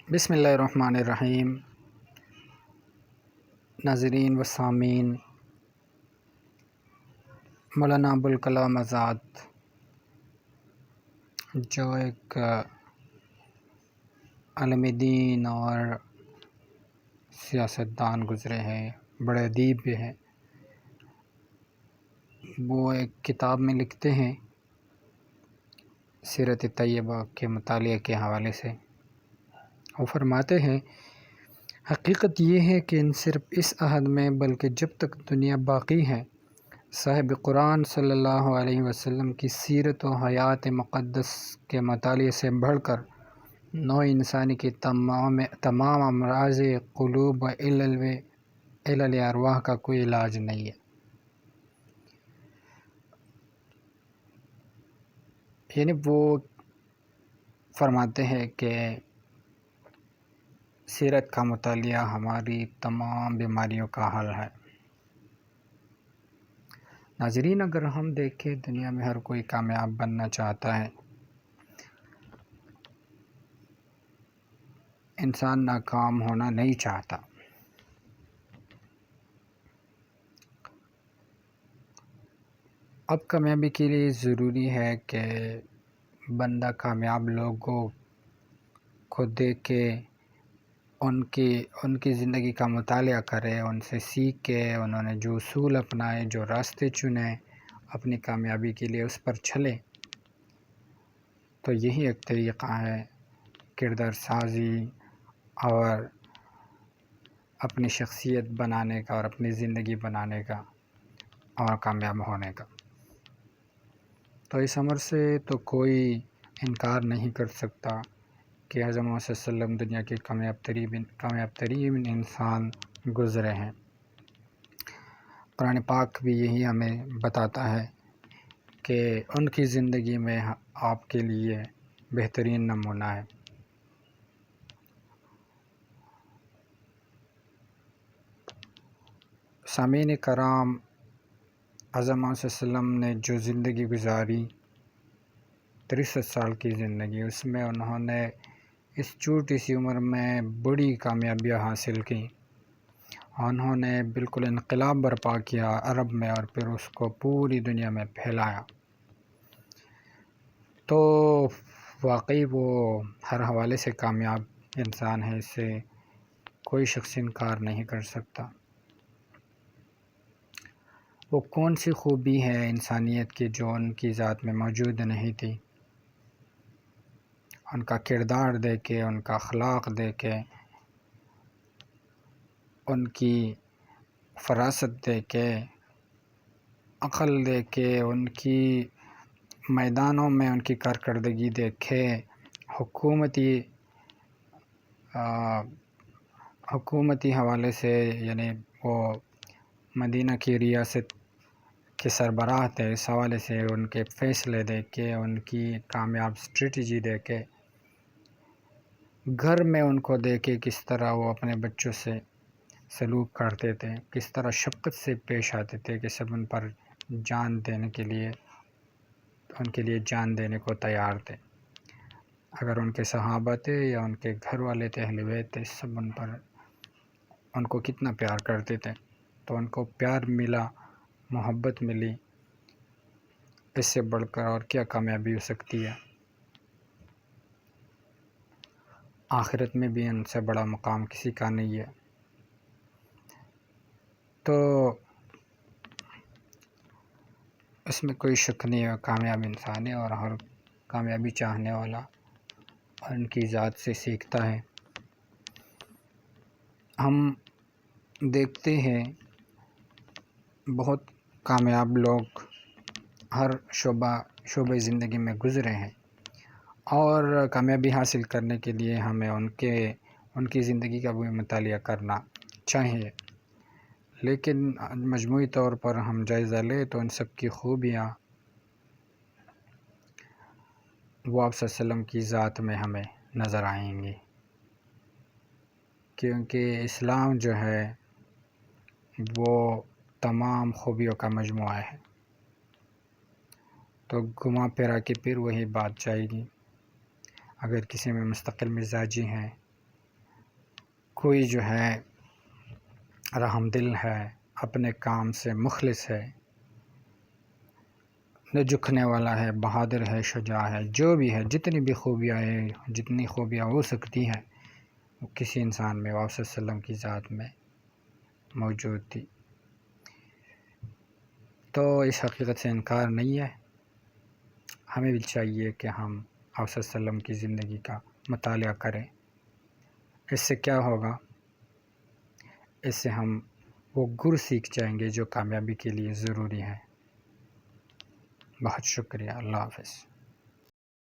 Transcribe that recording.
بسم اللہ الرحمن الرحیم۔ ناظرین و سامعین، مولانا ابوالکلام آزاد جو ایک عالم دین اور سیاستدان گزرے ہیں، بڑے ادیب بھی ہیں، وہ ایک کتاب میں لکھتے ہیں سیرت طیبہ کے مطالعے کے حوالے سے۔ وہ فرماتے ہیں، حقیقت یہ ہے کہ صرف اس عہد میں بلکہ جب تک دنیا باقی ہے، صاحب قرآن صلی اللہ علیہ وسلم کی سیرت و حیات مقدس کے مطالعے سے بڑھ کر نوع انسانی کی تمام امراض قلوب و علل ارواح کا کوئی علاج نہیں ہے۔ یعنی وہ فرماتے ہیں کہ سیرت کا مطالعہ ہماری تمام بیماریوں کا حل ہے۔ ناظرین، اگر ہم دیکھیں دنیا میں ہر کوئی کامیاب بننا چاہتا ہے، انسان ناکام ہونا نہیں چاہتا۔ اب کامیابی کے لیے ضروری ہے کہ بندہ کامیاب لوگوں کو دیکھ کے ان کی زندگی کا مطالعہ کرے، ان سے سیکھے، انہوں نے جو اصول اپنائے، جو راستے چنے اپنی کامیابی کے لیے، اس پر چلے۔ تو یہی ایک طریقہ ہے کردار سازی اور اپنی شخصیت بنانے کا اور اپنی زندگی بنانے کا اور کامیاب ہونے کا۔ تو اس امر سے تو کوئی انکار نہیں کر سکتا کہ حضرت محمد صلی اللہ علیہ وسلم دنیا کے کامیاب ترین انسان گزرے ہیں۔ قرآن پاک بھی یہی ہمیں بتاتا ہے کہ ان کی زندگی میں آپ کے لیے بہترین نمونہ ہے۔ سامعین کرام، حضرت محمد صلی اللہ علیہ وسلم نے جو زندگی گزاری، 63 سال کی زندگی، اس میں انہوں نے اس چھوٹی سی عمر میں بڑی کامیابیاں حاصل کی۔ انہوں نے بالکل انقلاب برپا کیا عرب میں، اور پھر اس کو پوری دنیا میں پھیلایا۔ تو واقعی وہ ہر حوالے سے کامیاب انسان ہے، اس سے کوئی شخص انکار نہیں کر سکتا۔ وہ کون سی خوبی ہے انسانیت کی جو ان کی ذات میں موجود نہیں تھی؟ ان کا کردار دیکھے، ان کا اخلاق دیکھے، ان کی فراست دیکھے، عقل دیکھے، ان کی میدانوں میں ان کی کارکردگی دیکھے، حکومتی حوالے سے، یعنی وہ مدینہ کی ریاست کے سربراہ تھے، اس حوالے سے ان کے فیصلے دیکھے، ان کی کامیاب اسٹریٹجی دیکھے، گھر میں ان کو دیکھے کس طرح وہ اپنے بچوں سے سلوک کرتے تھے، کس طرح شفقت سے پیش آتے تھے کہ سب ان پر جان دینے کے لیے، ان کے لیے جان دینے کو تیار تھے۔ اگر ان کے صحابہ تھے یا ان کے گھر والے تھے، اہل بیت تھے، سب ان کو کتنا پیار کرتے تھے۔ تو ان کو پیار ملا، محبت ملی، اس سے بڑھ کر اور کیا کامیابی ہو سکتی ہے؟ آخرت میں بھی ان سے بڑا مقام کسی کا نہیں ہے۔ تو اس میں کوئی شک نہیں ہے، کامیاب انسان ہے، اور ہر کامیابی چاہنے والا ان کی ذات سے سیکھتا ہے۔ ہم دیکھتے ہیں بہت کامیاب لوگ ہر شعبہ زندگی میں گزرے ہیں، اور کامیابی حاصل کرنے کے لیے ہمیں ان کی زندگی کا بھی مطالعہ کرنا چاہیے۔ لیکن مجموعی طور پر ہم جائزہ لیں تو ان سب کی خوبیاں وہ آپ صلی اللہ علیہ وسلم کی ذات میں ہمیں نظر آئیں گی، کیونکہ اسلام جو ہے وہ تمام خوبیوں کا مجموعہ ہے۔ تو گھما پھرا کے پھر وہی بات جائے گی۔ اگر کسی میں مستقل مزاجی ہیں، کوئی جو ہے رحم دل ہے، اپنے کام سے مخلص ہے، نہ جھکنے والا ہے، بہادر ہے، شجاع ہے، جو بھی ہے، جتنی بھی خوبیاں ہیں، جتنی خوبیاں ہو سکتی ہیں وہ کسی انسان میں آپ صلی اللہ علیہ وسلم کی ذات میں موجود تھی۔ تو اس حقیقت سے انکار نہیں ہے، ہمیں بھی چاہیے کہ ہم آپ صلی اللہ علیہ وسلم کی زندگی کا مطالعہ کریں۔ اس سے کیا ہوگا؟ اس سے ہم وہ گر سیکھ جائیں گے جو کامیابی کے لیے ضروری ہے۔ بہت شکریہ، اللہ حافظ۔